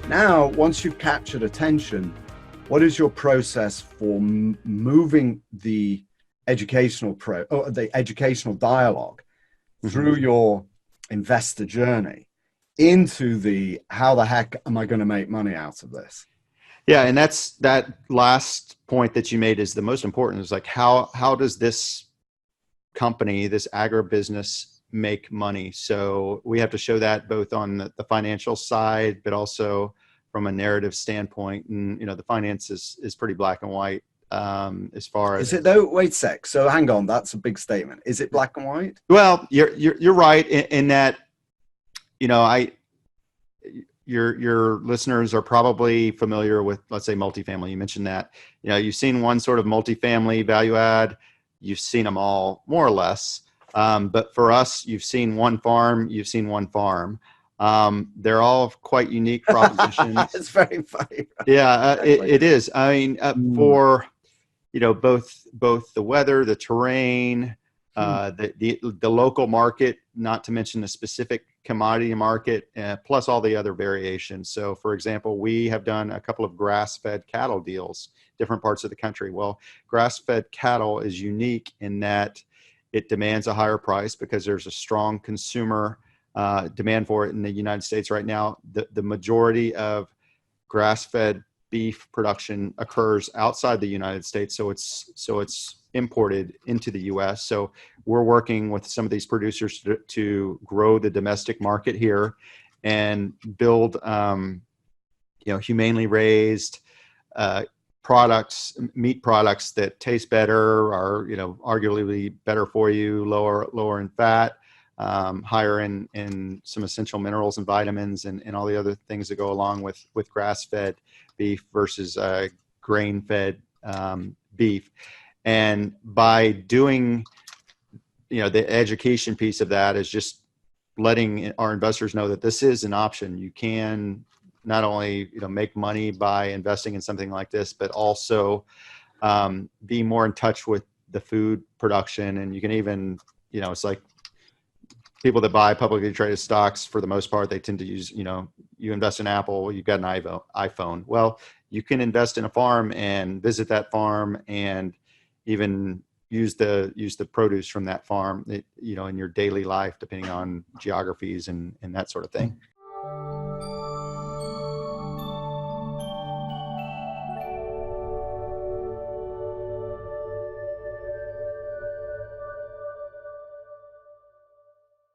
Now, once you've captured attention, what is your process for moving the the educational dialogue through your investor journey into the how the heck am I going to make money out of this? Yeah, and that's that last point that you made is the most important. Is like how does this company, this agribusiness, make money? So we have to show that both on the financial side, but also from a narrative standpoint. And the finance is pretty black and white as far Is as. it though? Wait a sec. So hang on, that's a big statement. Is it black and white? Well, you're right in that. I your listeners are probably familiar with, let's say, multifamily. You mentioned that. You've seen one sort of multifamily value add. You've seen them all more or less. But for us, you've seen one farm. You've seen one farm. They're all quite unique propositions. It's very funny. Yeah, it is. I mean, for both the weather, the terrain, the local market, not to mention the specific commodity market, plus all the other variations. So, for example, we have done a couple of grass-fed cattle deals, different parts of the country. Well, grass-fed cattle is unique in that it demands a higher price because there's a strong consumer demand for it in the United States right now. The majority of grass-fed beef production occurs outside the United States, so it's imported into the U.S. So we're working with some of these producers to grow the domestic market here and build, humanely raised meat products that taste better, are arguably better for you, lower in fat, higher in some essential minerals and vitamins, and all the other things that go along with grass-fed beef versus grain-fed beef. And by doing, the education piece of that is just letting our investors know that this is an option. You can not only, make money by investing in something like this, but also be more in touch with the food production. And you can even, it's like people that buy publicly traded stocks, for the most part, they tend to use, you invest in Apple, you've got an iPhone. Well, you can invest in a farm and visit that farm and even use the produce from that farm, in your daily life, depending on geographies and that sort of thing.